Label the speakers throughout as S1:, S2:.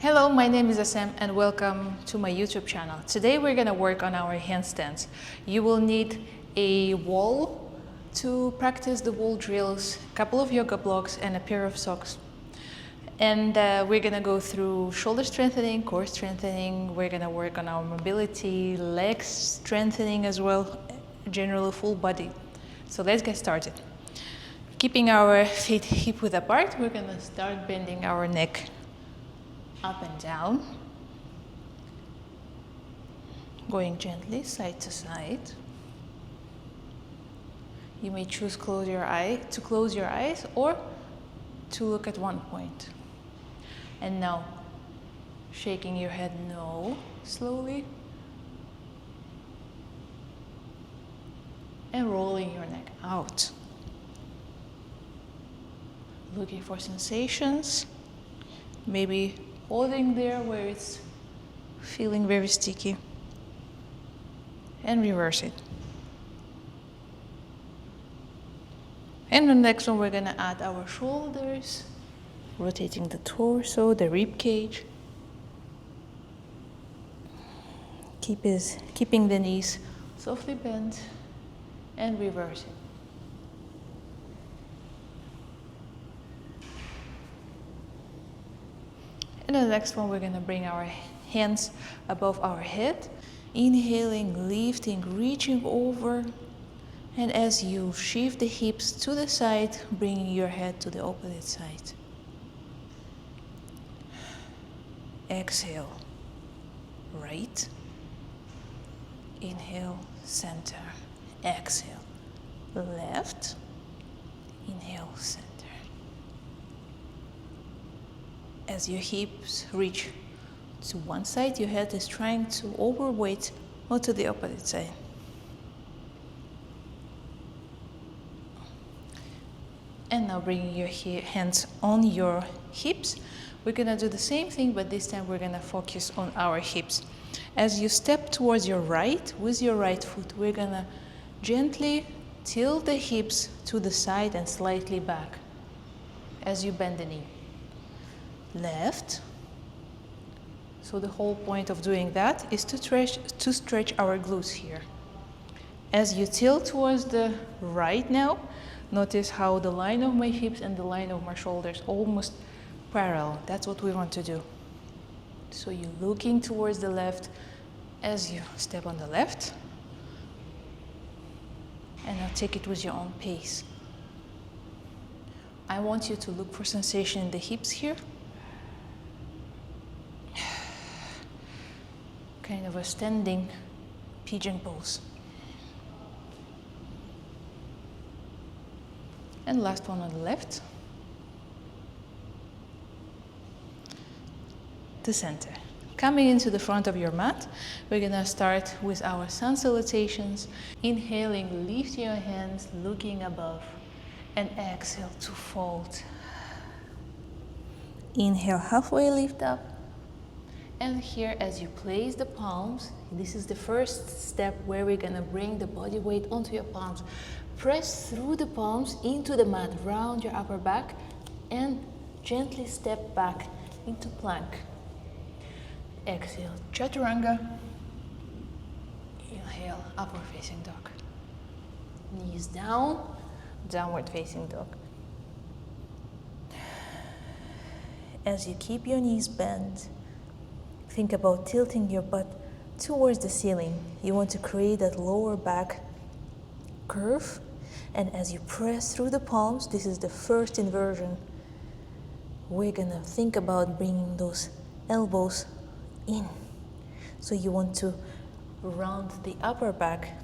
S1: Hello, my name is Asem and welcome to my YouTube channel. Today we're going to work on our handstands. You will need a wall to practice the wall drills, a couple of yoga blocks and a pair of socks. And we're going to go through shoulder strengthening, core strengthening. We're going to work on our mobility, leg strengthening as well, generally full body. So let's get started. Keeping our feet hip width apart, we're going to start bending our neck up and down, going gently side to side. You may choose to close your eyes or to look at one point. And now, shaking your head no, slowly. And rolling your neck out. Looking for sensations, maybe holding there where it's feeling very sticky. And reverse it. And the next one, we're going to add our shoulders, rotating the torso, the rib cage. Keeping the knees softly bent and reverse it. And the next one, we're going to bring our hands above our head. Inhaling, lifting, reaching over. And as you shift the hips to the side, bringing your head to the opposite side. Exhale, right. Inhale, center. Exhale, left. Inhale, center. As your hips reach to one side, your head is trying to overweight onto the opposite side. And now bringing your hands on your hips. We're going to do the same thing, but this time we're going to focus on our hips. As you step towards your right, with your right foot, we're going to gently tilt the hips to the side and slightly back as you bend the knee. Left. So the whole point of doing that is to stretch our glutes here. As you tilt towards the right now, notice how the line of my hips and the line of my shoulders almost parallel. That's what we want to do. So you're looking towards the left as you step on the left. And now take it with your own pace. I want you to look for sensation in the hips here. Kind of a standing pigeon pose. And last one on the left. To center. Coming into the front of your mat, we're going to start with our sun salutations. Inhaling, lift your hands, looking above. And exhale to fold. Inhale, halfway lift up. And here, as you place the palms, this is the first step where we're going to bring the body weight onto your palms. Press through the palms into the mat, round your upper back, and gently step back into plank. Exhale, chaturanga. Inhale, upward facing dog. Knees down, downward facing dog. As you keep your knees bent, think about tilting your butt towards the ceiling. You want to create that lower back curve. And as you press through the palms, this is the first inversion. We're going to think about bringing those elbows in. So you want to round the upper back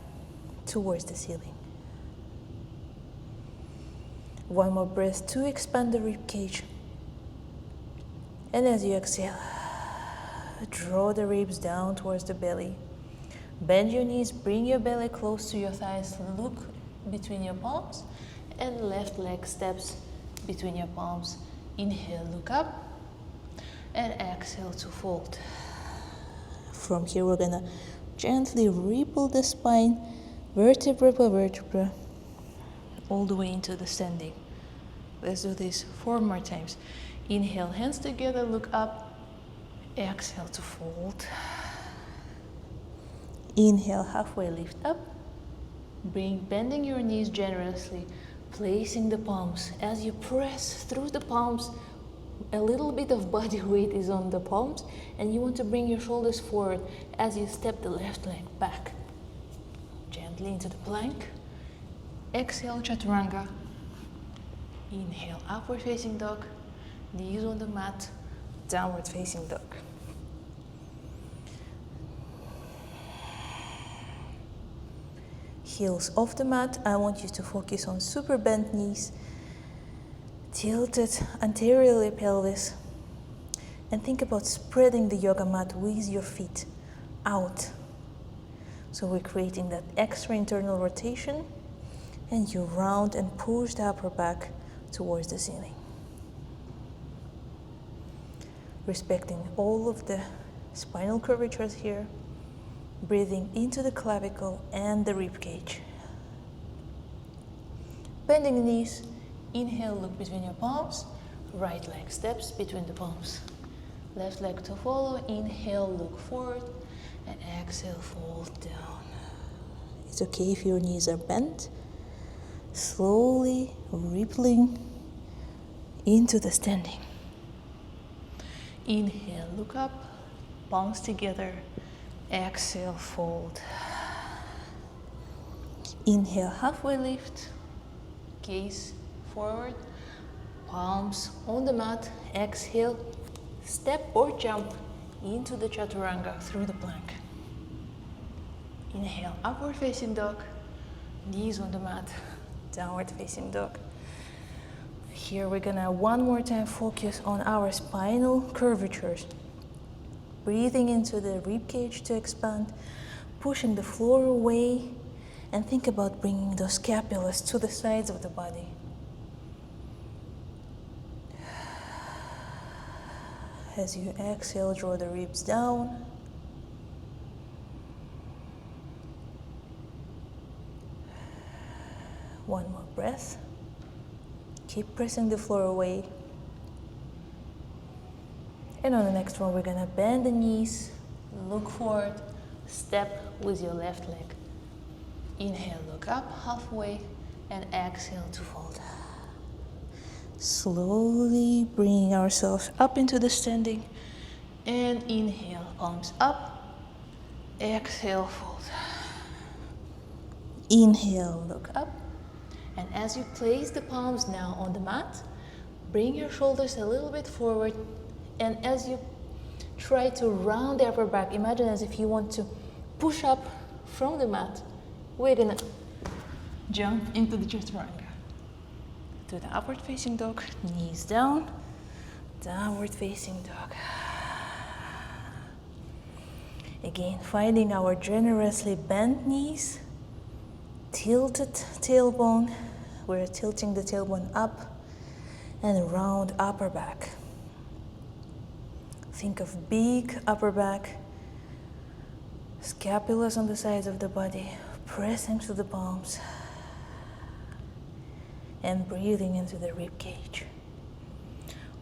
S1: towards the ceiling. One more breath to expand the rib cage. And as you exhale, draw the ribs down towards the belly. Bend your knees, bring your belly close to your thighs. Look between your palms. And left leg steps between your palms. Inhale, look up. And exhale to fold. From here, we're going to gently ripple the spine, vertebra by vertebra, all the way into the standing. Let's do this 4 more times. Inhale, hands together, look up. Exhale to fold. Inhale, halfway lift up. Bending your knees generously, placing the palms. As you press through the palms, a little bit of body weight is on the palms, and you want to bring your shoulders forward as you step the left leg back. Gently into the plank. Exhale, chaturanga. Inhale, upward facing dog. Knees on the mat, downward facing dog. Heels off the mat. I want you to focus on super bent knees, tilted anteriorly pelvis, and think about spreading the yoga mat with your feet out. So we're creating that extra internal rotation, and you round and push the upper back towards the ceiling. Respecting all of the spinal curvatures here. Breathing into the clavicle and the rib cage. Bending the knees. Inhale, look between your palms. Right leg steps between the palms. Left leg to follow. Inhale, look forward. And exhale, fold down. It's okay if your knees are bent. Slowly rippling into the standing. Inhale, look up. Palms together. Exhale, fold. Inhale, halfway lift. Gaze forward. Palms on the mat. Exhale, step or jump into the chaturanga through the plank. Inhale, upward facing dog. Knees on the mat. Downward facing dog. Here we're gonna one more time focus on our spinal curvatures. Breathing into the rib cage to expand, pushing the floor away, and think about bringing those scapulas to the sides of the body. As you exhale, draw the ribs down. One more breath. Keep pressing the floor away. And on the next one, we're gonna bend the knees, look forward, step with your left leg. Inhale, look up halfway, and exhale to fold. Slowly bringing ourselves up into the standing, and inhale, palms up, exhale, fold. Inhale, look up, and as you place the palms now on the mat, bring your shoulders a little bit forward. And as you try to round the upper back, imagine as if you want to push up from the mat. We're gonna jump into the chaturanga. To the upward facing dog, knees down, downward facing dog. Again, finding our generously bent knees, tilted tailbone. We're tilting the tailbone up and round upper back. Think of big upper back, scapulas on the sides of the body, pressing to the palms, and breathing into the rib cage.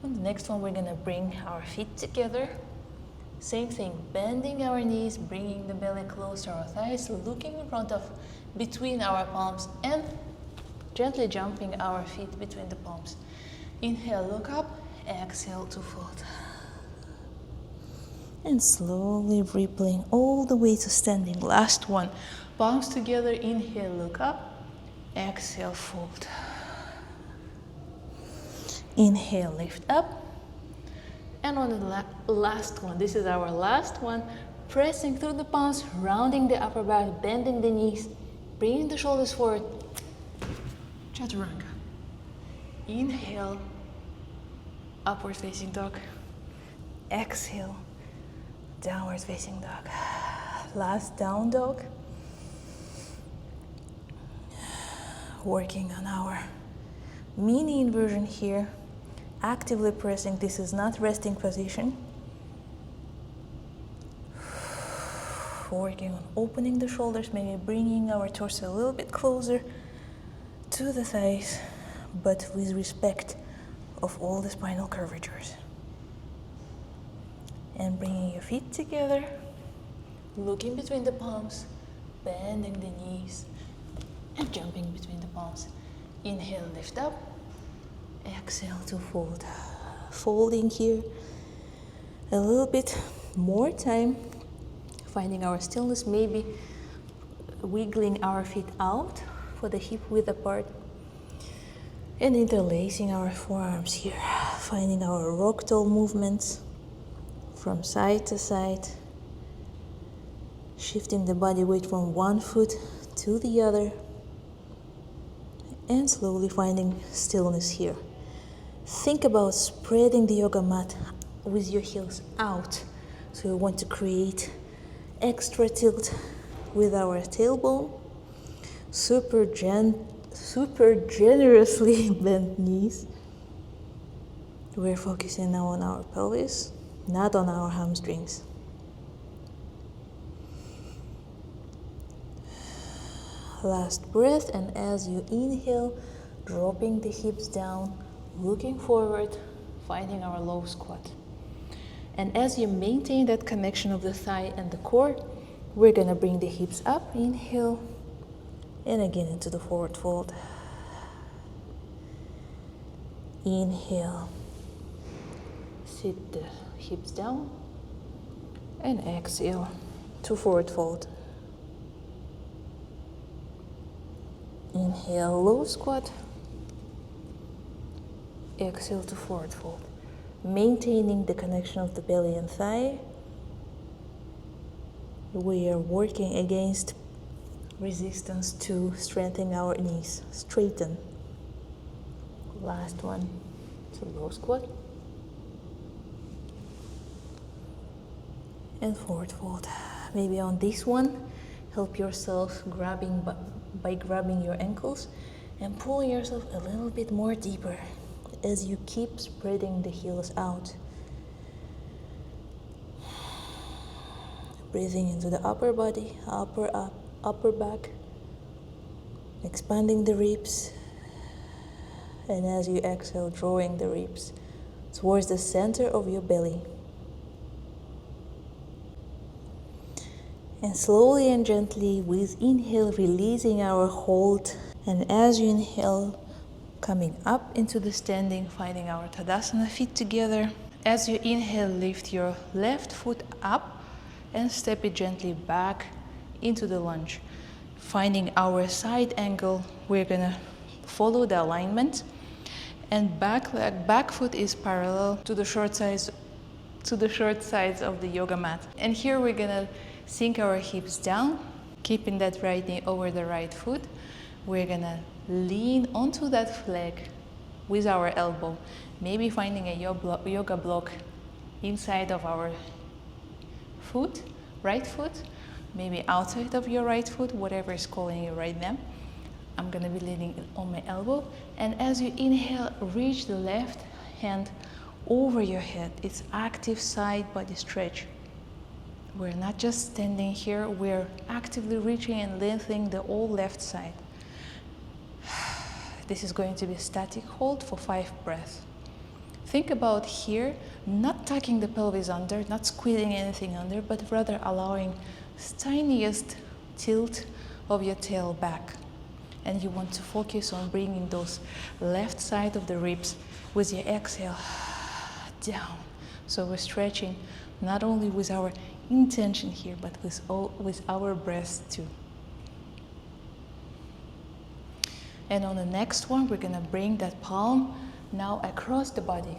S1: On the next one, we're gonna bring our feet together. Same thing, bending our knees, bringing the belly close to our thighs, looking in front of, between our palms, and gently jumping our feet between the palms. Inhale, look up, exhale to fold. And slowly rippling all the way to standing. Last one. Palms together. Inhale, look up. Exhale, fold. Inhale, lift up. And on the last one, this is our last one. Pressing through the palms, rounding the upper back, bending the knees, bringing the shoulders forward. Chaturanga. Inhale, upward facing dog. Exhale, downward facing dog. Last down dog. Working on our mini inversion here. Actively pressing. This is not resting position. Working on opening the shoulders, maybe bringing our torso a little bit closer to the thighs, but with respect of all the spinal curvatures. And bringing your feet together, looking between the palms, bending the knees, and jumping between the palms. Inhale, lift up. Exhale to fold. Folding here a little bit more time, finding our stillness, maybe wiggling our feet out for the hip width apart, and interlacing our forearms here, finding our rock toe movements from side to side, shifting the body weight from one foot to the other, and slowly finding stillness here. Think about spreading the yoga mat with your heels out. So we want to create extra tilt with our tailbone, super generously bent knees. We're focusing now on our pelvis, not on our hamstrings. Last breath, and as you inhale, dropping the hips down, looking forward, finding our low squat. And as you maintain that connection of the thigh and the core, we're gonna bring the hips up, inhale, and again into the forward fold. Inhale, sit the hips down, and exhale to forward fold. Inhale, low squat. Exhale to forward fold. Maintaining the connection of the belly and thigh. We are working against resistance to strengthen our knees. Straighten. Last one. So low squat. And forward fold. Maybe on this one, help yourself by grabbing your ankles and pull yourself a little bit more deeper as you keep spreading the heels out. Breathing into the upper body, upper back, expanding the ribs, and as you exhale, drawing the ribs towards the center of your belly. And slowly and gently, with inhale, releasing our hold. And as you inhale, coming up into the standing, finding our Tadasana feet together. As you inhale, lift your left foot up and step it gently back into the lunge. Finding our side angle, we're gonna follow the alignment. And back foot is parallel to the short sides of the yoga mat. And here we're gonna sink our hips down, keeping that right knee over the right foot. We're gonna lean onto that flag with our elbow, maybe finding a yoga block inside of our foot, right foot, maybe outside of your right foot, whatever is calling you right now. I'm gonna be leaning on my elbow, and as you inhale, reach the left hand over your head. It's active side body stretch. We're not just standing here, we're actively reaching and lengthening the whole left side. This is going to be a static hold for 5 breaths. Think about here, not tucking the pelvis under, not squeezing anything under, but rather allowing tiniest tilt of your tail back. And you want to focus on bringing those left side of the ribs with your exhale down. So we're stretching not only with our intention here, but with our breath too. And on the next one, we're gonna bring that palm now across the body,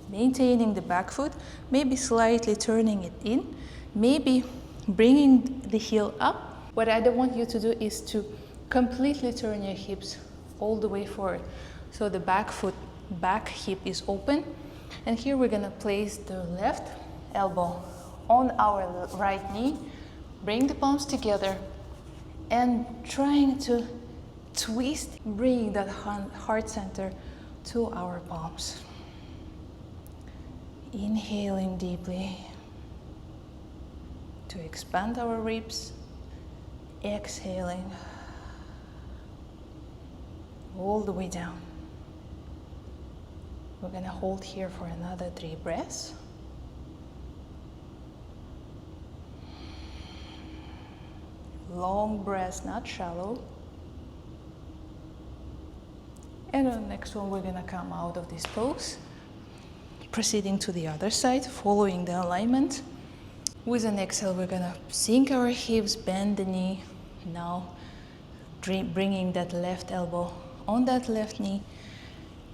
S1: maintaining the back foot, maybe slightly turning it in, maybe bringing the heel up. What I don't want you to do is to completely turn your hips all the way forward. So the back hip is open. And here we're gonna place the left elbow on our right knee, bring the palms together, and trying to twist, bring that heart center to our palms. Inhaling deeply to expand our ribs, exhaling all the way down. We're gonna hold here for another 3 breaths. Long breaths, not shallow. And on the next one, we're gonna come out of this pose, proceeding to the other side, following the alignment. With an exhale, we're gonna sink our hips, bend the knee. Now, bringing that left elbow on that left knee,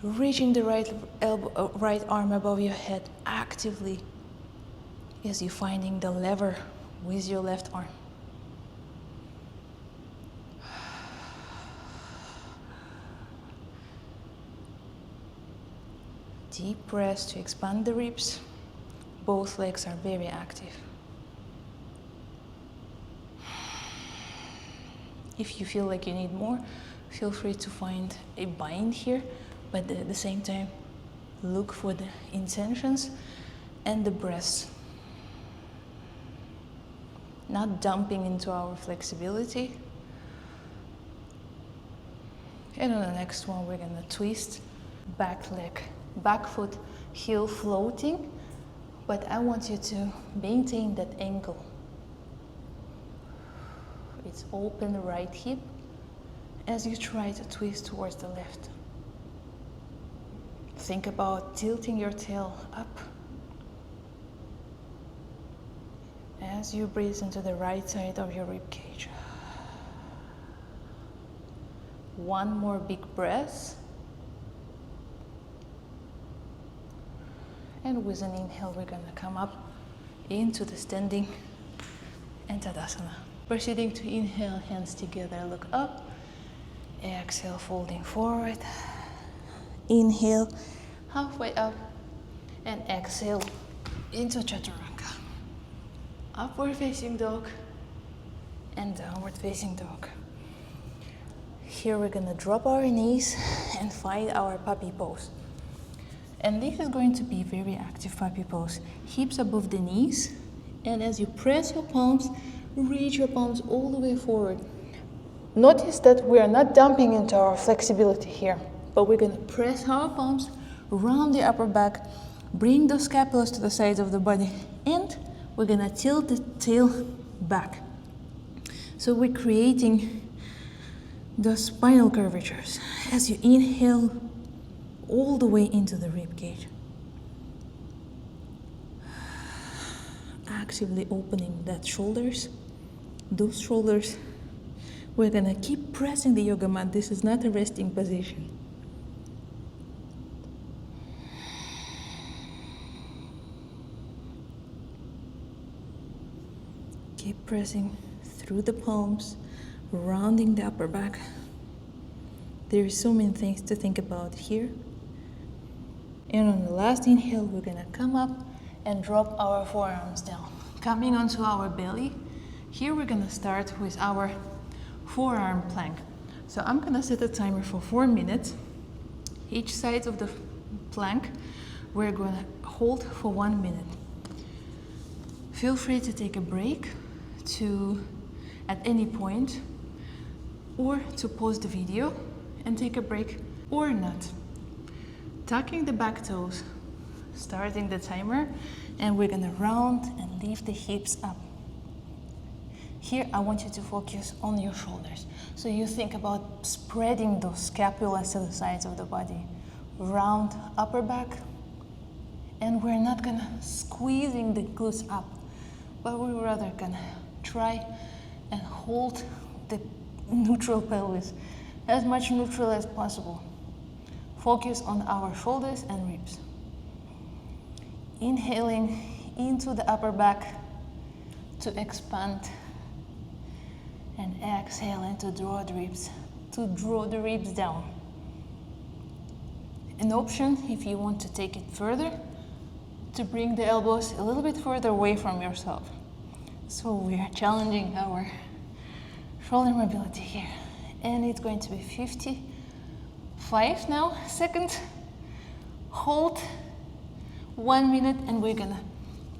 S1: reaching the right arm above your head actively as you're finding the lever with your left arm. Deep breaths to expand the ribs. Both legs are very active. If you feel like you need more, feel free to find a bind here, but at the same time, look for the intentions and the breaths. Not dumping into our flexibility. And on the next one, we're gonna twist back leg, back foot, heel floating, but I want you to maintain that ankle. It's open right hip as you try to twist towards the left. Think about tilting your tail up as you breathe into the right side of your rib cage. One more big breath. And with an inhale, we're gonna come up into the standing and Tadasana. Proceeding to inhale, hands together, look up. Exhale, folding forward. Inhale, halfway up. And exhale into Chaturanga. Upward facing dog and downward facing dog. Here we're gonna drop our knees and find our puppy pose. And this is going to be very active puppy pose. Hips above the knees, and as you press your palms, reach your palms all the way forward. Notice that we are not dumping into our flexibility here, but we're gonna press our palms around the upper back, bring those scapulas to the sides of the body, and we're gonna tilt the tail back. So we're creating the spinal curvatures as you inhale all the way into the rib cage. Actively opening that shoulders, those shoulders. We're gonna keep pressing the yoga mat. This is not a resting position. Keep pressing through the palms, rounding the upper back. There are so many things to think about here. And on the last inhale, we're gonna come up and drop our forearms down. Coming onto our belly. Here we're gonna start with our forearm plank. So I'm gonna set a timer for 4 minutes. Each side of the plank, we're gonna hold for 1 minute. Feel free to take a break at any point, or to pause the video and take a break, or not. Tucking the back toes, starting the timer, and we're gonna round and lift the hips up. Here, I want you to focus on your shoulders. So you think about spreading those scapulas to the sides of the body. Round upper back, and we're not gonna squeezing the glutes up, but we're rather gonna try and hold the neutral pelvis, as much neutral as possible. Focus on our shoulders and ribs. Inhaling into the upper back to expand, and exhale and to draw the ribs down. An option, if you want to take it further, to bring the elbows a little bit further away from yourself. So we are challenging our shoulder mobility here. And it's going to be 55 now, seconds. Hold 1 minute, and we're gonna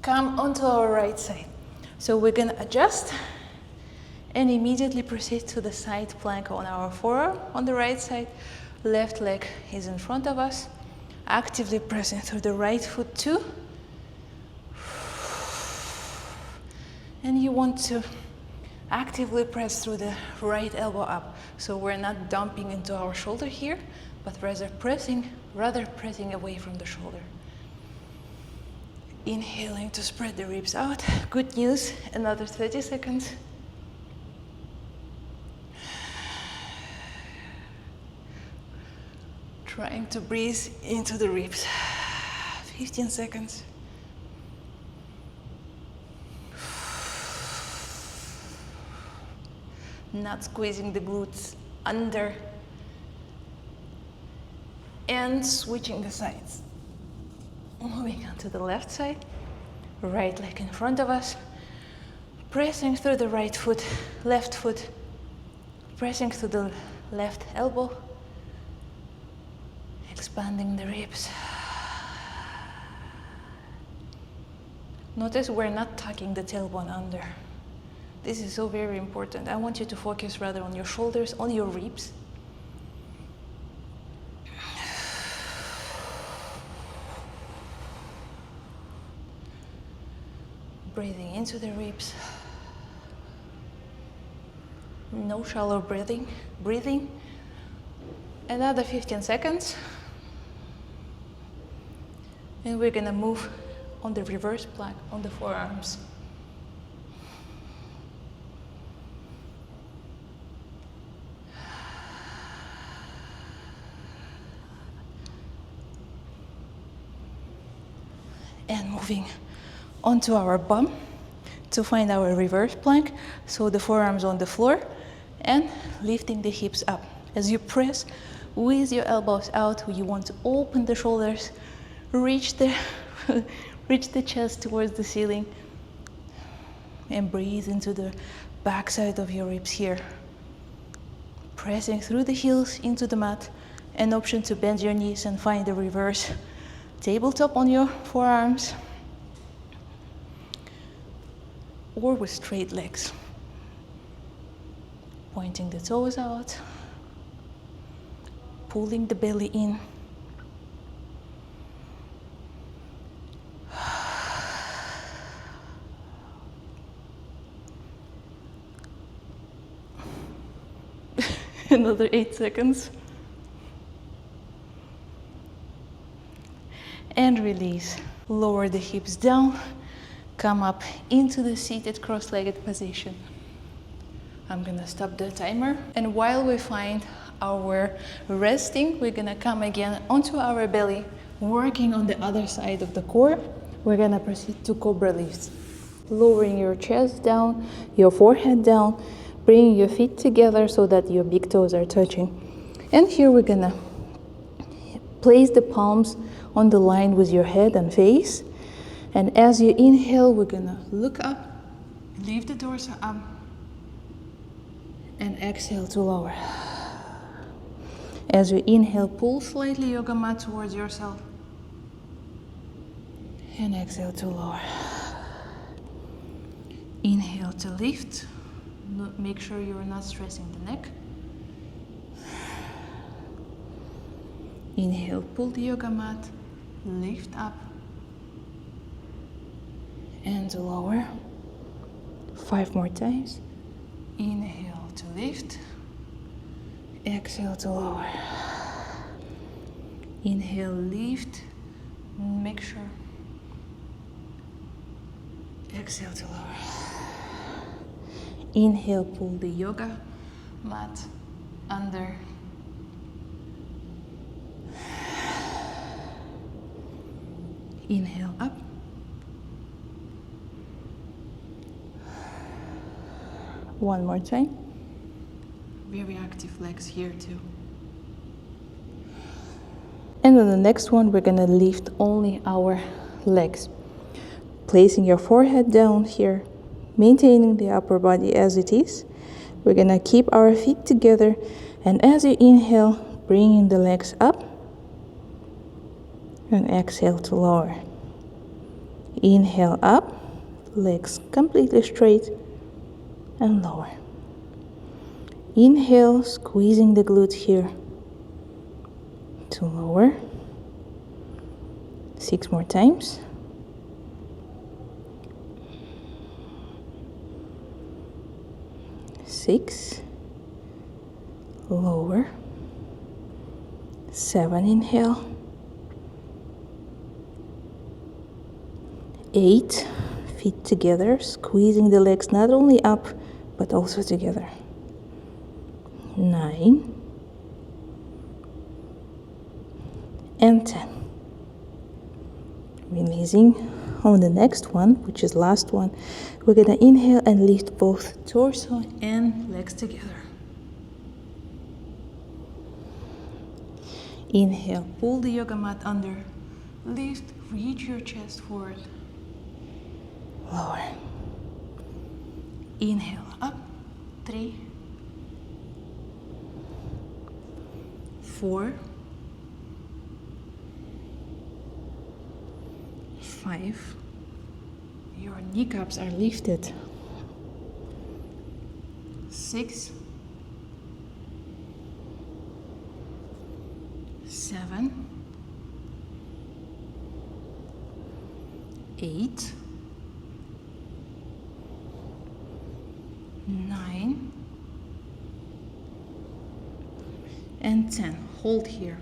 S1: come onto our right side. So we're gonna adjust and immediately proceed to the side plank on our forearm on the right side. Left leg is in front of us. Actively pressing through the right foot too. And you want to Actively press through the right elbow up. So we're not dumping into our shoulder here, but rather pressing away from the shoulder. Inhaling to spread the ribs out. Good news, another 30 seconds. Trying to breathe into the ribs. 15 seconds. Not squeezing the glutes under. And switching the sides. Moving on to the left side. Right leg in front of us. Pressing through the right foot, left foot. Pressing through the left elbow. Expanding the ribs. Notice we're not tucking the tailbone under. This is so very important. I want you to focus rather on your shoulders, on your ribs. Breathing into the ribs. No shallow breathing. Another 15 seconds. And we're gonna move on the reverse plank on the forearms. And moving onto our bum to find our reverse plank. So the forearms on the floor and lifting the hips up. As you press with your elbows out, you want to open the shoulders, reach the chest towards the ceiling, and breathe into the backside of your ribs here. Pressing through the heels into the mat. An option to bend your knees and find the reverse tabletop on your forearms, or with straight legs. Pointing the toes out, pulling the belly in. Another 8 seconds. And release. Lower the hips down. Come up into the seated cross-legged position. I'm gonna stop the timer. And while we find our resting, we're gonna come again onto our belly, working on the other side of the core. We're gonna proceed to cobra lifts. Lowering your chest down, your forehead down, bringing your feet together so that your big toes are touching. And here we're gonna place the palms on the line with your head and face. And as you inhale, we're gonna look up, lift the torso up, and exhale to lower. As you inhale, pull slightly yoga mat towards yourself, and exhale to lower. Inhale to lift. Make sure you're not stressing the neck. Inhale, pull the yoga mat, lift up, and to lower. 5 more times. Inhale to lift, exhale to lower. Inhale, lift, make sure. Exhale to lower. Inhale, pull the yoga mat under. Inhale up. One more time. Very active legs here too. And on the next one, we're gonna lift only our legs. Placing your forehead down here, maintaining the upper body as it is. We're gonna keep our feet together, and as you inhale, bringing the legs up, and exhale to lower. Inhale up, legs completely straight, and lower. Inhale, squeezing the glutes here to lower. 6 more times. 6, lower, 7, inhale, 8, feet together, squeezing the legs not only up but also together, 9, and 10. Releasing. On the next one, which is last one, we're gonna inhale and lift both torso and legs together. Inhale, pull the yoga mat under, lift, reach your chest forward, lower. Inhale, up, 3, 4, 5, your kneecaps are lifted, 6, 7, 8, 9, and 10. Hold here.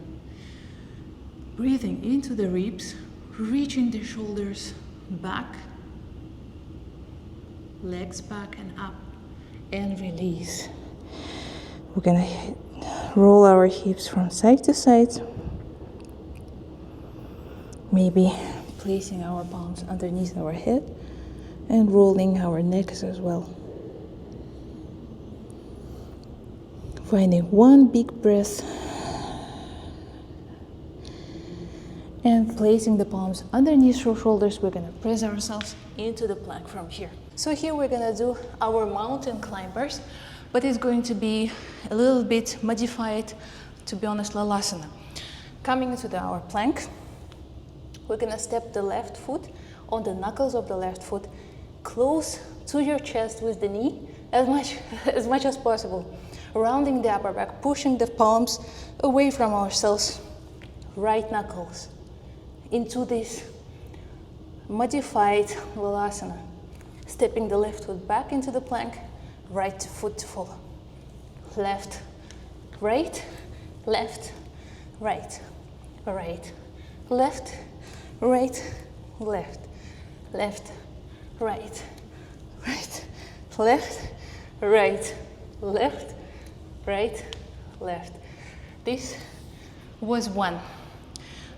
S1: Breathing into the ribs, reaching the shoulders back, legs back and up, and release. We're gonna roll our hips from side to side, maybe placing our palms underneath our head and rolling our necks as well. Finding one big breath and placing the palms underneath your shoulders. We're gonna press ourselves into the plank from here. So here we're gonna do our mountain climbers, but it's going to be a little bit modified, to be honest, Lalasana. Coming into our plank, we're gonna step the left foot on the knuckles of the left foot, close to your chest with the knee as much as possible, rounding the upper back, pushing the palms away from ourselves, right knuckles into this modified Lalasana. Stepping the left foot back into the plank, right foot to follow. Left, right, left, right, right, left, right, left, left, right, right, left, right, left, right, left. This was 1.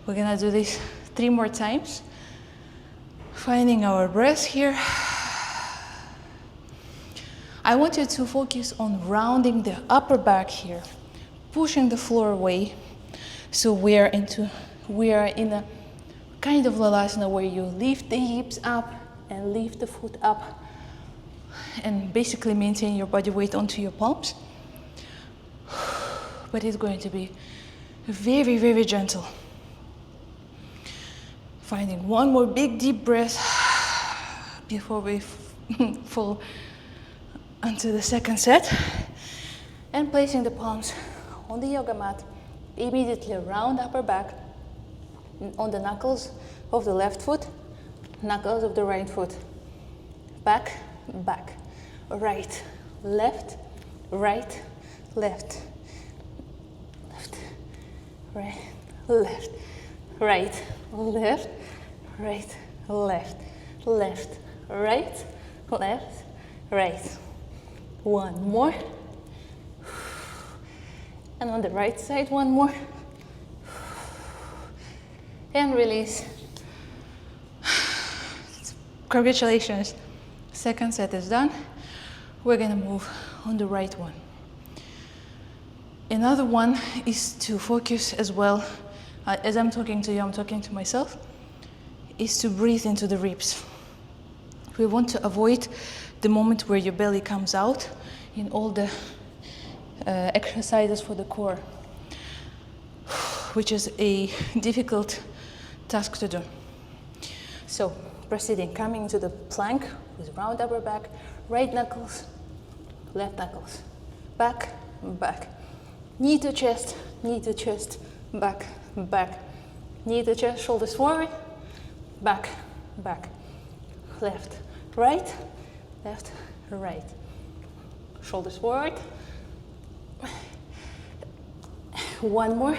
S1: We're gonna do this 3 more times. Finding our breath here. I want you to focus on rounding the upper back here, pushing the floor away. So we are in a kind of Lalasana where you lift the hips up and lift the foot up and basically maintain your body weight onto your palms. But it's going to be very, very gentle. Finding one more big deep breath before we fall onto the second set, and placing the palms on the yoga mat, immediately around upper back, on the knuckles of the left foot, knuckles of the right foot, back, back, right, left, right, left, left, right, left, right, left, right, left, left, right, left, right. 1 more. And on the right side, 1 more. And release. Congratulations. Second set is done. We're gonna move on the right one. Another one is to focus as well. As I'm talking to you, I'm talking to myself, is to breathe into the ribs. We want to avoid the moment where your belly comes out in all the exercises for the core, which is a difficult task to do. So, proceeding, coming to the plank with round upper back, right knuckles, left knuckles, back, back, knee to chest, back, back, knee to chest, shoulders forward, back, back, left, right, Shoulders forward. One more.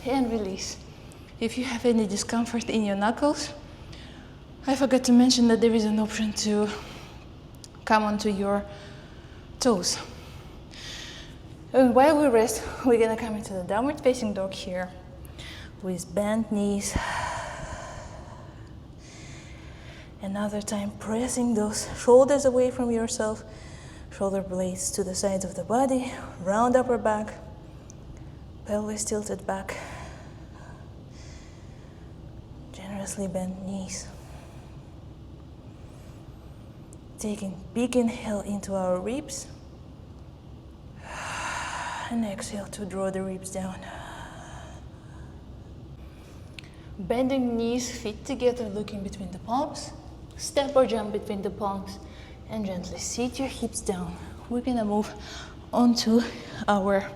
S1: And release. If you have any discomfort in your knuckles, I forgot to mention that there is an option to come onto your toes. And while we rest, we're gonna come into the downward facing dog here with bent knees. Another time, pressing those shoulders away from yourself, shoulder blades to the sides of the body, round upper back, pelvis tilted back, generously bent knees. Taking big inhale into our ribs, and exhale to draw the ribs down. Bending knees, feet together, looking between the palms. Step or jump between the palms and gently seat your hips down. We're gonna move onto our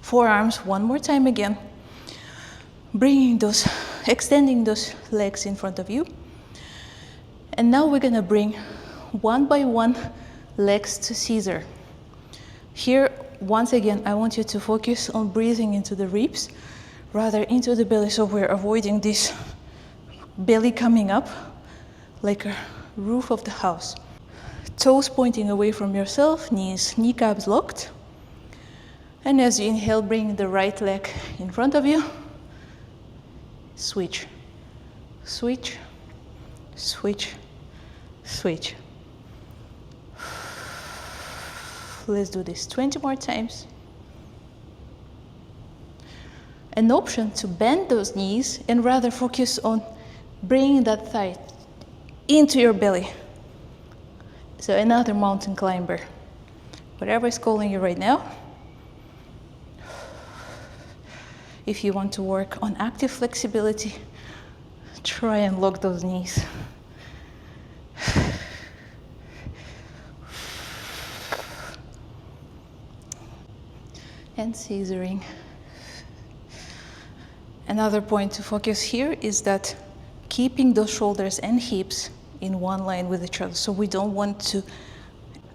S1: forearms one more time again. Extending those legs in front of you. And now we're gonna bring one by one legs to Caesar. Here, once again, I want you to focus on breathing into the ribs, rather into the belly, so we're avoiding this belly coming up like a roof of the house. Toes pointing away from yourself, kneecaps locked. And as you inhale, bring the right leg in front of you. Switch, switch, switch, switch. Let's do this 20 more times. An option to bend those knees and rather focus on bringing that thigh into your belly. So another mountain climber. Whatever is calling you right now. If you want to work on active flexibility, try and lock those knees. And scissoring. Another point to focus here is that keeping those shoulders and hips in one line with each other. So we don't want to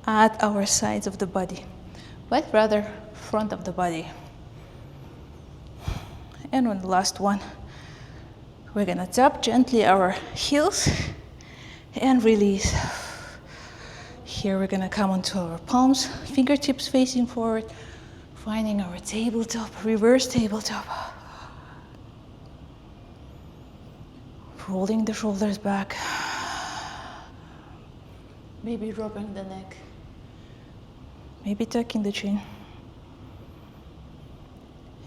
S1: add our sides of the body, but rather front of the body. And on the last one, we're gonna tap gently our heels and release. Here we're gonna come onto our palms, fingertips facing forward, finding our tabletop, reverse tabletop. Rolling the shoulders back. Maybe dropping the neck. Maybe tucking the chin.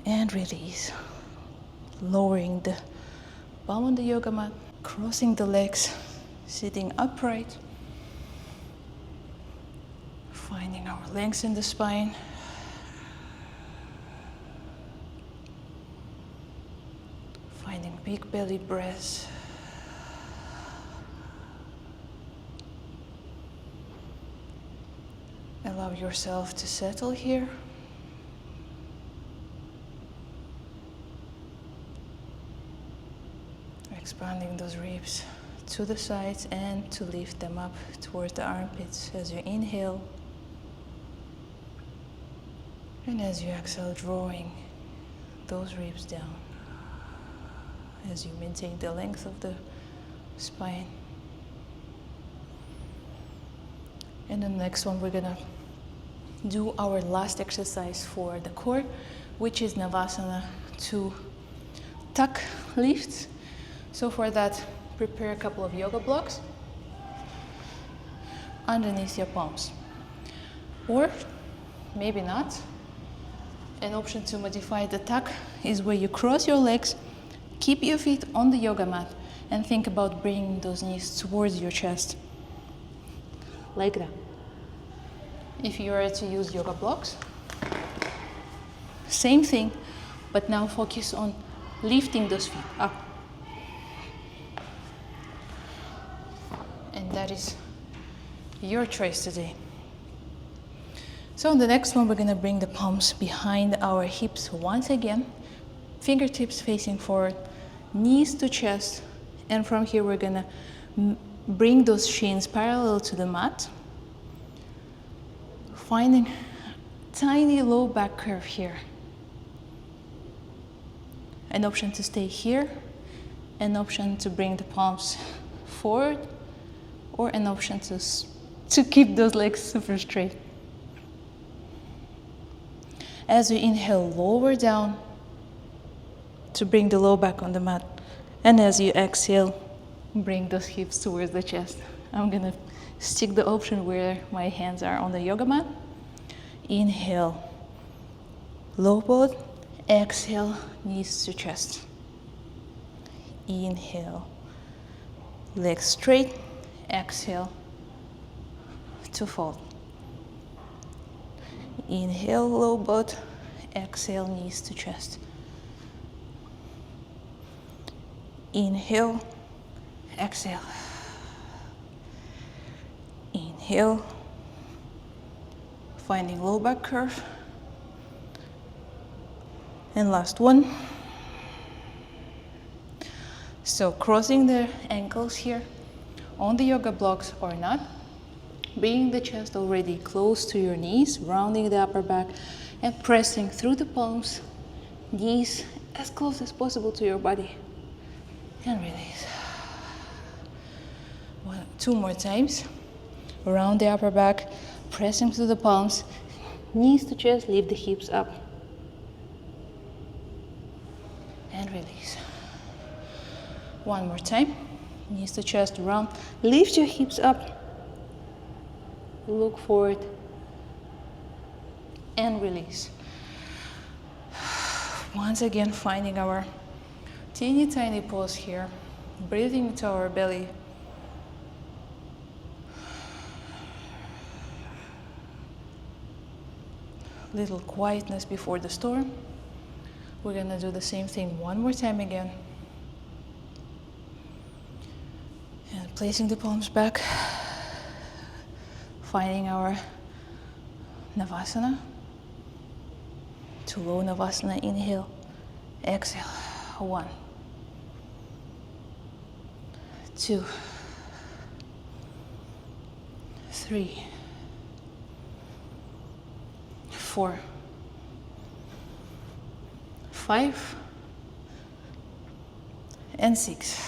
S1: And release. Lowering the bum on the yoga mat, crossing the legs, sitting upright. Finding our length in the spine. Finding big belly breaths. Allow yourself to settle here. Expanding those ribs to the sides and to lift them up towards the armpits as you inhale. And as you exhale, drawing those ribs down as you maintain the length of the spine. And the next one, we're gonna do our last exercise for the core, which is Navasana to tuck lifts. So for that, prepare a couple of yoga blocks underneath your palms. Or maybe not. An option to modify the tuck is where you cross your legs, keep your feet on the yoga mat, and think about bringing those knees towards your chest. Like that. If you are to use yoga blocks, same thing, but now focus on lifting those feet up. And that is your choice today. So on the next one, we're gonna bring the palms behind our hips once again, fingertips facing forward, knees to chest, and from here we're gonna Bring those shins parallel to the mat. Finding tiny low back curve here. An option to stay here, an option to bring the palms forward, or an option to keep those legs super straight. As we inhale, lower down to bring the low back on the mat. And as you exhale, bring those hips towards the chest. I'm gonna stick the option where my hands are on the yoga mat. Inhale, low boat. Exhale, knees to chest. Inhale, legs straight. Exhale, to fold. Inhale, low boat. Exhale, knees to chest. Inhale, exhale. Inhale, finding low back curve. And last one. So crossing the ankles here on the yoga blocks or not. Bringing the chest already close to your knees, rounding the upper back and pressing through the palms, knees as close as possible to your body. And release. Two more times. Round the upper back, pressing through the palms, knees to chest, lift the hips up. And release. One more time. Knees to chest, round. Lift your hips up. Look forward. And release. Once again, finding our teeny tiny pause here. Breathing into our belly. Little quietness before the storm. We're gonna do the same thing one more time again. And placing the palms back. Finding our Navasana. To low Navasana, inhale, exhale. 1, 2, 3, 4, 5, and 6.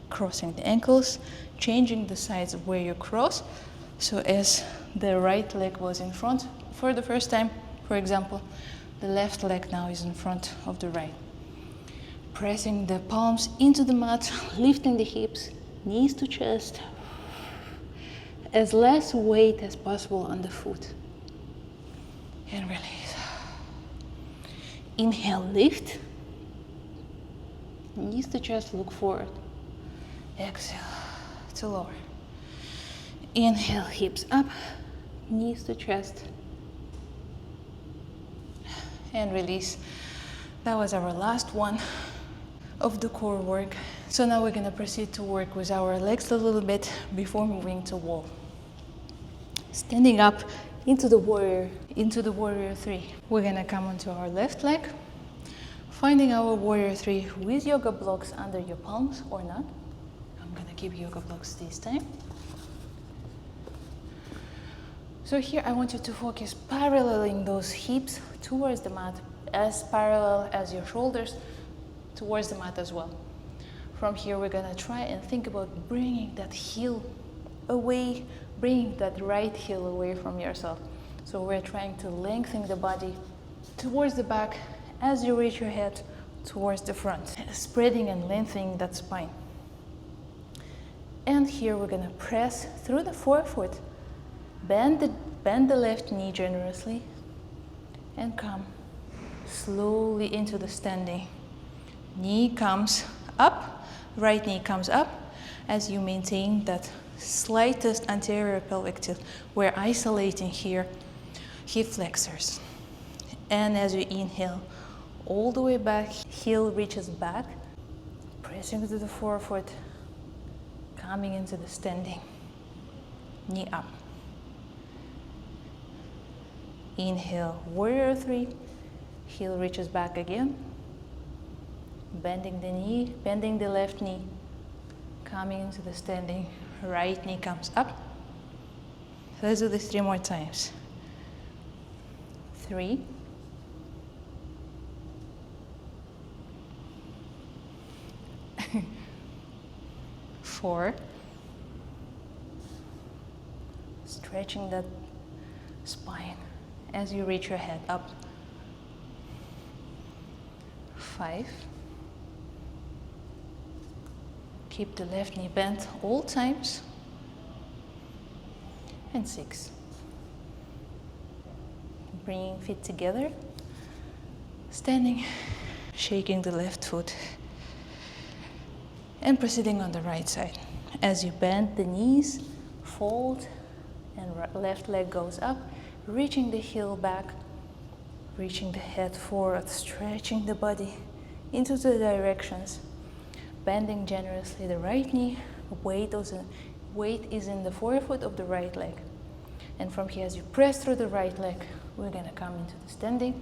S1: Crossing the ankles, changing the sides of where you cross. So as the right leg was in front for the first time, for example, the left leg now is in front of the right. Pressing the palms into the mat, lifting the hips, knees to chest. As less weight as possible on the foot. And release. Inhale, lift. Knees to chest, look forward. Exhale, to lower. Inhale, hips up. Knees to chest. And release. That was our last one of the core work. So now we're gonna proceed to work with our legs a little bit before moving to wall. Standing up into the warrior 3. We're gonna come onto our left leg, finding our warrior 3 with yoga blocks under your palms or not. I'm gonna keep yoga blocks this time. So here I want you to focus paralleling those hips towards the mat, as parallel as your shoulders towards the mat as well. From here we're gonna try and think about bringing that heel away, bringing that right heel away from yourself. So we're trying to lengthen the body towards the back as you reach your head towards the front, spreading and lengthening that spine. And here we're gonna press through the forefoot, bend the left knee generously, and come slowly into the standing. Knee comes up, right knee comes up as you maintain that slightest anterior pelvic tilt. We're isolating here hip flexors. And as you inhale, all the way back, heel reaches back, pressing to the forefoot, coming into the standing. Knee up. Inhale, warrior 3, heel reaches back again, bending the knee, bending the left knee, Coming into the standing, right knee comes up. Let's do this 3 more times. 3. 4. Stretching that spine as you reach your head up. 5. Keep the left knee bent all times. And 6. Bringing feet together. Standing, shaking the left foot. And proceeding on the right side. As you bend the knees, fold, and left leg goes up, reaching the heel back, reaching the head forward, stretching the body into the directions, bending generously the right knee, weight is in the forefoot of the right leg. And from here, as you press through the right leg, we're gonna come into the standing.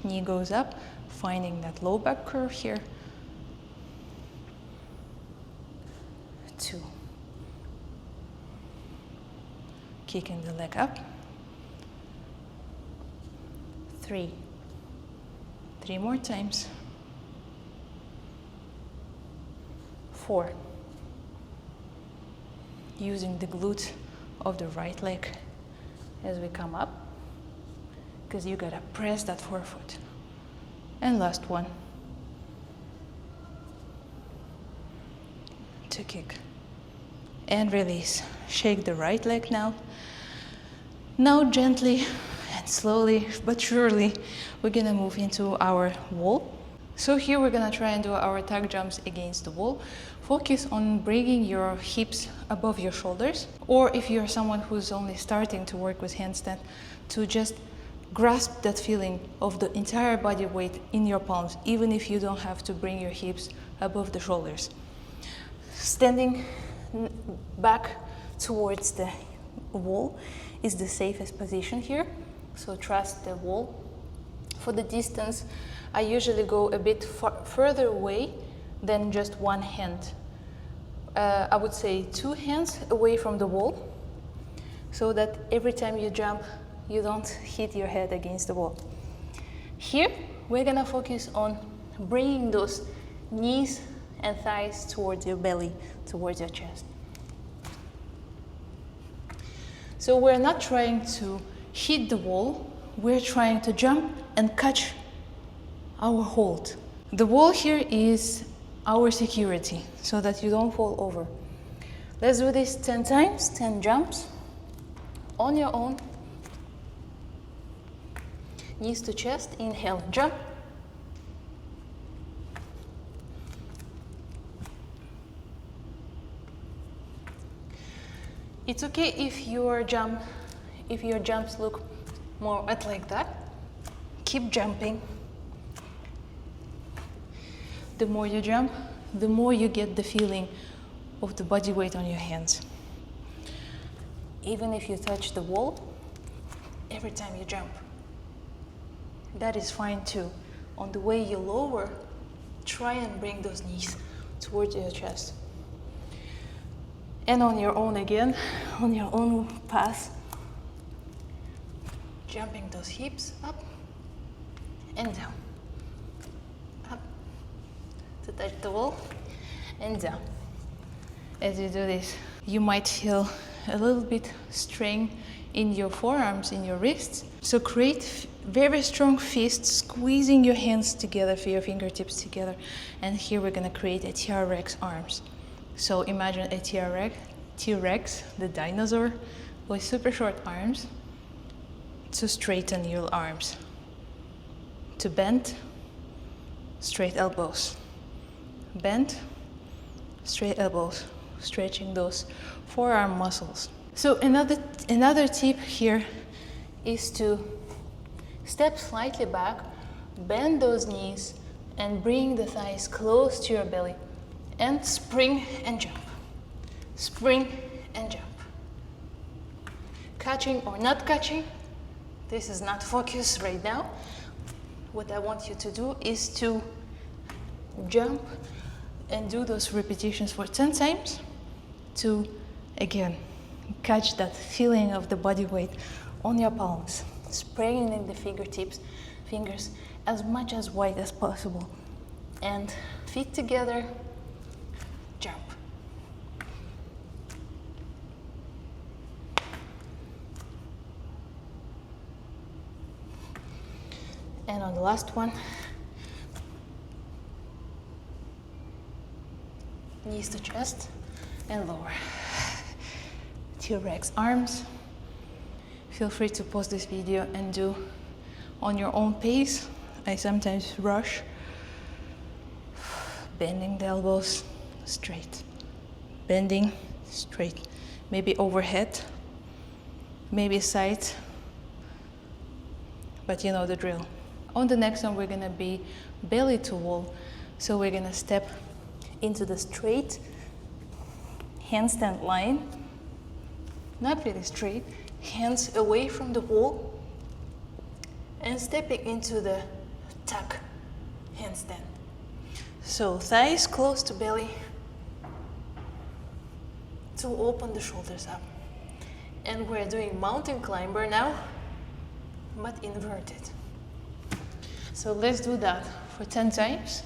S1: Knee goes up, finding that low back curve here. 2. Kicking the leg up. 3. 3 more times. 4. Using the glute of the right leg as we come up, because you gotta press that forefoot. And last one. To kick. And release. Shake the right leg now. Now gently and slowly but surely we're gonna move into our wall. So here we're gonna try and do our tuck jumps against the wall. Focus on bringing your hips above your shoulders, or if you're someone who's only starting to work with handstand, to just grasp that feeling of the entire body weight in your palms, even if you don't have to bring your hips above the shoulders. Standing back towards the wall is the safest position here, so trust the wall. For the distance, I usually go a bit further away than just one hand. I would say 2 hands away from the wall, so that every time you jump, you don't hit your head against the wall. Here, we're gonna focus on bringing those knees and thighs towards your belly, towards your chest. So we're not trying to hit the wall, we're trying to jump and catch our hold. The wall here is our security, so that you don't fall over. Let's do this 10 times, 10 jumps on your own. Knees to chest, inhale, jump. It's okay if your jumps look more like that. Keep jumping. The more you jump, the more you get the feeling of the body weight on your hands. Even if you touch the wall, every time you jump, that is fine too. On the way you lower, try and bring those knees towards your chest. And on your own again, on your own path, jumping those hips up and down. Up to touch the wall and down. As you do this, you might feel a little bit strain in your forearms, in your wrists. So create very strong fists, squeezing your hands together, your fingertips together. And here we're gonna create a T-Rex arms. So imagine a T-Rex, the dinosaur, with super short arms, to straighten your arms, to bend, straight elbows, bend, straight elbows, stretching those forearm muscles. So another tip here is to step slightly back, bend those knees, and bring the thighs close to your belly, and spring and jump. Spring and jump. Catching or not catching, this is not focus right now. What I want you to do is to jump And do those repetitions for 10 times to, again, catch that feeling of the body weight on your palms. Spraying in the fingers as much as wide as possible. And feet together, jump. And on the last one, knees to chest and lower. T-Rex arms. Feel free to pause this video and do on your own pace. I sometimes rush. Bending the elbows straight. Bending straight. Maybe overhead, maybe side, but you know the drill. On the next one, we're gonna be belly to wall. So we're gonna step into the straight handstand line. Not really straight, hands away from the wall, and stepping into the tuck handstand. So thighs close to belly to open the shoulders up. And we're doing mountain climber now, but inverted. So let's do that for 10 times.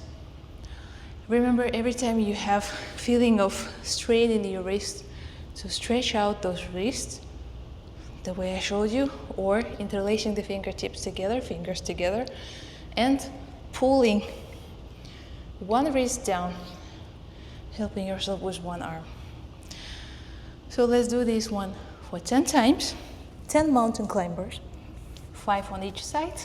S1: Remember, every time you have feeling of strain in your wrist, to stretch out those wrists the way I showed you, or interlacing the fingertips together, fingers together, and pulling one wrist down, helping yourself with one arm. So let's do this one for 10 times, 10 mountain climbers, 5 on each side.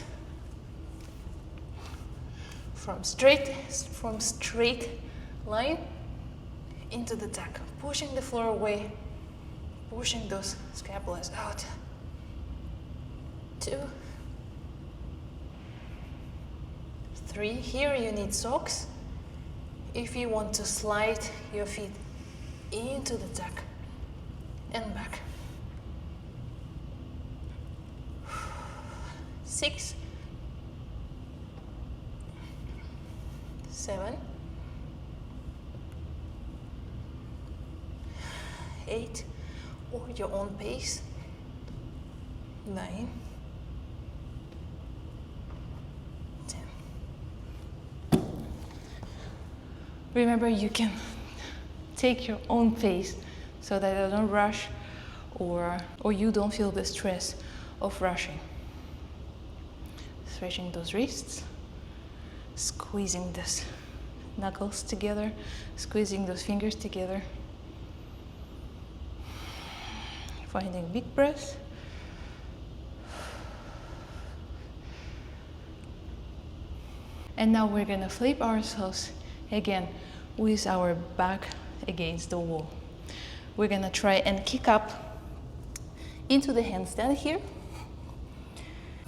S1: From straight line into the tuck, pushing the floor away, pushing those scapulas out. 2, 3. Here you need socks if you want to slide your feet into the tuck and back. 6, 7, 8, or your own pace. 9, 10. Remember, you can take your own pace so that you don't rush or you don't feel the stress of rushing. Stretching those wrists, squeezing those knuckles together, squeezing those fingers together. Finding big breath. And now we're gonna flip ourselves again with our back against the wall. We're gonna try and kick up into the handstand here.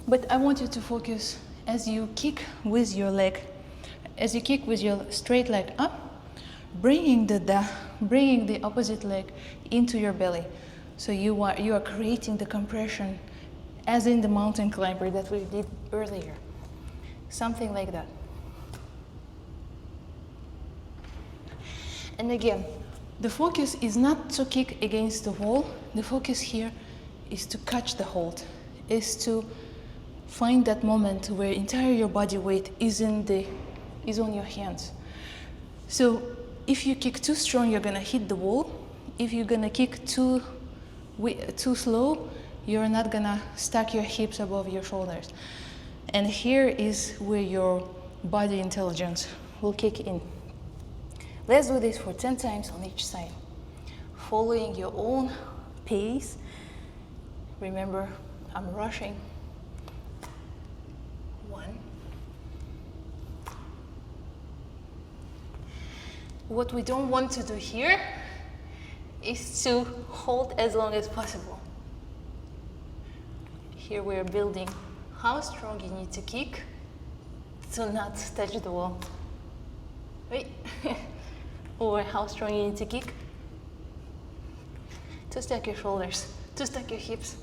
S1: But I want you to focus as you kick with your leg, as you kick with your straight leg up, bringing the opposite leg into your belly. So you are creating the compression as in the mountain climber that we did earlier. Something like that. And again, the focus is not to kick against the wall. The focus here is to catch the hold, is to find that moment where entire your body weight is on your hands. So if you kick too strong, you're gonna hit the wall. If you're gonna kick too slow, you're not gonna stack your hips above your shoulders. And here is where your body intelligence will kick in. Let's do this for 10 times on each side, following your own pace. Remember, I'm rushing. 1. What we don't want to do here is to hold as long as possible. Here we're building how strong you need to kick to not touch the wall. Wait. Or how strong you need to kick to stack your shoulders, to stack your hips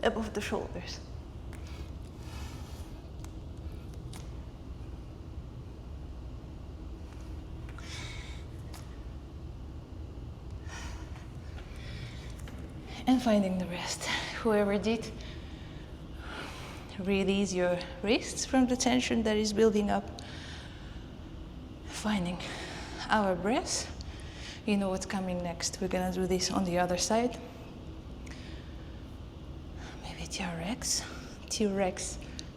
S1: above the shoulders. And finding the rest. Whoever did, release your wrists from the tension that is building up. Finding our breath. You know what's coming next. We're gonna do this on the other side. Maybe T-Rex,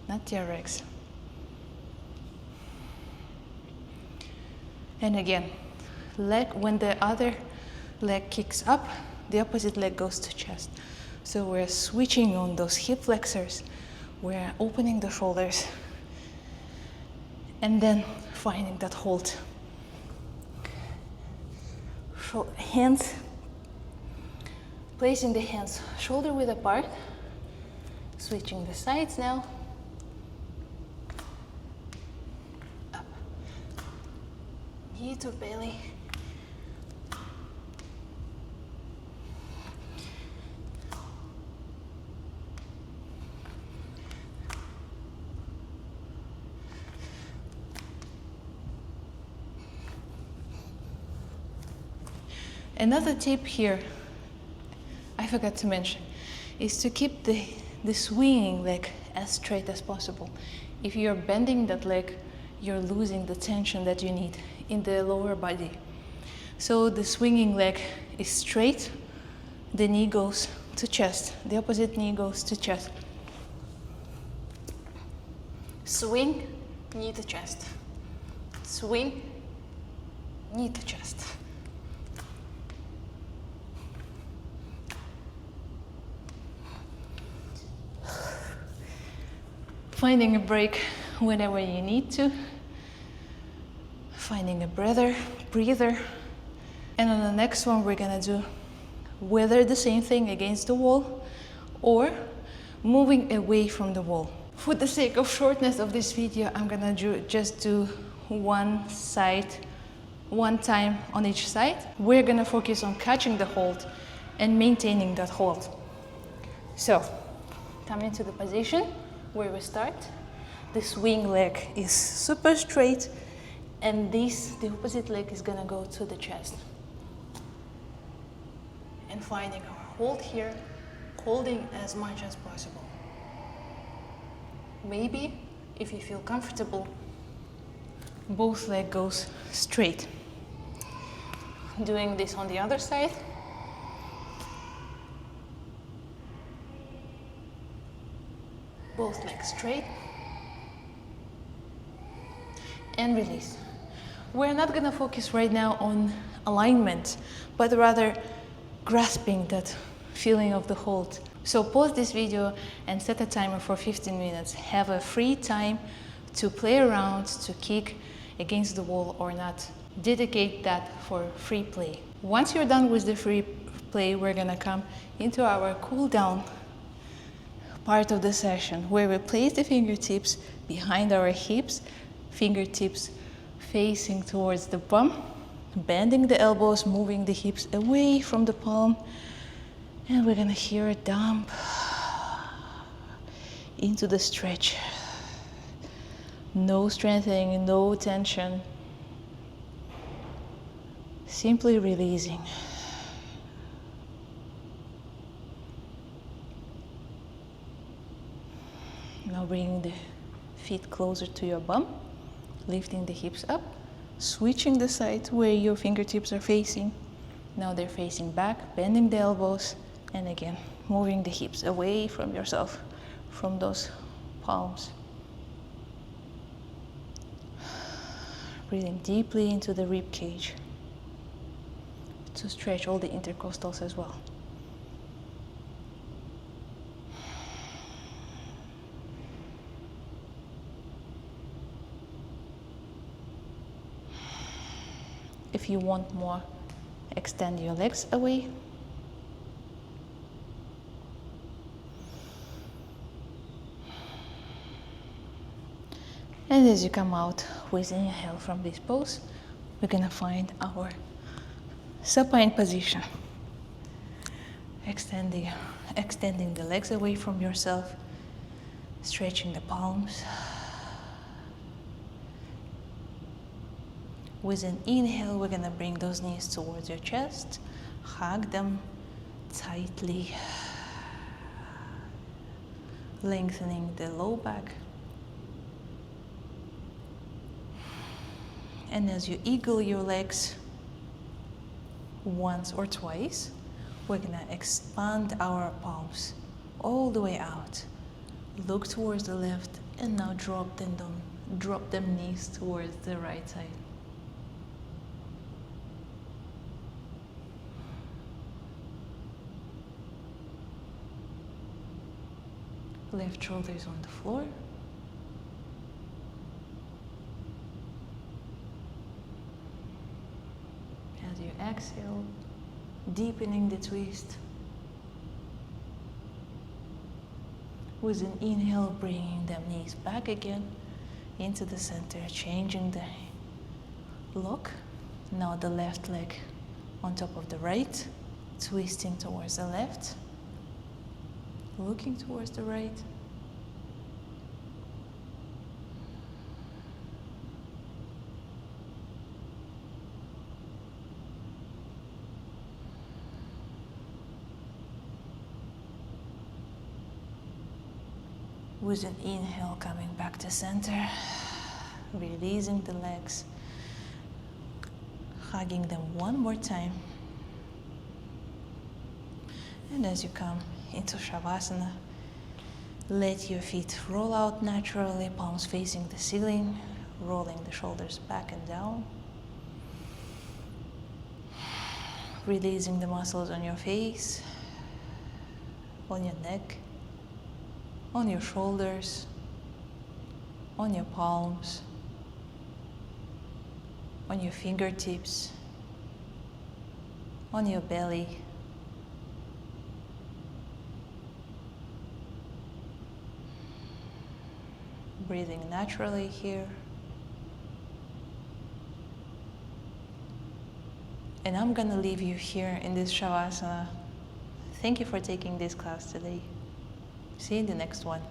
S1: not T-Rex. And again, leg, when the other leg kicks up, the opposite leg goes to chest. So we're switching on those hip flexors. We're opening the shoulders. And then finding that hold. Hands, placing the hands shoulder width apart. Switching the sides now. Up. Knee to belly. Another tip here, I forgot to mention, is to keep the swinging leg as straight as possible. If you're bending that leg, you're losing the tension that you need in the lower body. So the swinging leg is straight, the knee goes to chest, the opposite knee goes to chest. Swing, knee to chest. Swing, knee to chest. Finding a break whenever you need to. Finding a breather. And on the next one, we're gonna do whether the same thing against the wall or moving away from the wall. For the sake of shortness of this video, I'm gonna just do one side, one time on each side. We're gonna focus on catching the hold and maintaining that hold. So, come into the position where we start. The swing leg is super straight, and the opposite leg is gonna go to the chest. And finding our hold here, holding as much as possible. Maybe, if you feel comfortable, both leg goes straight. Doing this on the other side. Both legs straight. And release. We're not gonna focus right now on alignment, but rather grasping that feeling of the hold. So pause this video and set a timer for 15 minutes. Have a free time to play around, to kick against the wall or not. Dedicate that for free play. Once you're done with the free play, we're gonna come into our cool down part of the session, where we place the fingertips behind our hips, fingertips facing towards the bum, bending the elbows, moving the hips away from the palm, and we're gonna hear a dump into the stretch. No strengthening, no tension, simply releasing. Now bringing the feet closer to your bum, lifting the hips up, switching the side where your fingertips are facing. Now they're facing back, bending the elbows, and again, moving the hips away from yourself, from those palms. Breathing deeply into the rib cage to stretch all the intercostals as well. If you want more, extend your legs away. And as you come out with an inhale from this pose, we're gonna find our supine position. Extending the legs away from yourself, stretching the palms. With an inhale, we're gonna bring those knees towards your chest, hug them, tightly, lengthening the low back. And as you eagle your legs once or twice, we're gonna expand our palms all the way out. Look towards the left and now drop them down. Drop them knees towards the right side. Left shoulder is on the floor. As you exhale, deepening the twist. With an inhale, bringing the knees back again into the center, changing the look. Now the left leg on top of the right, twisting towards the left, looking towards the right. With an inhale, coming back to center, releasing the legs, hugging them one more time. And as you come into Shavasana, let your feet roll out naturally, palms facing the ceiling, rolling the shoulders back and down. Releasing the muscles on your face, on your neck, on your shoulders, on your palms, on your fingertips, on your belly. Breathing naturally here. And I'm gonna leave you here in this Shavasana. Thank you for taking this class today. See you in the next one.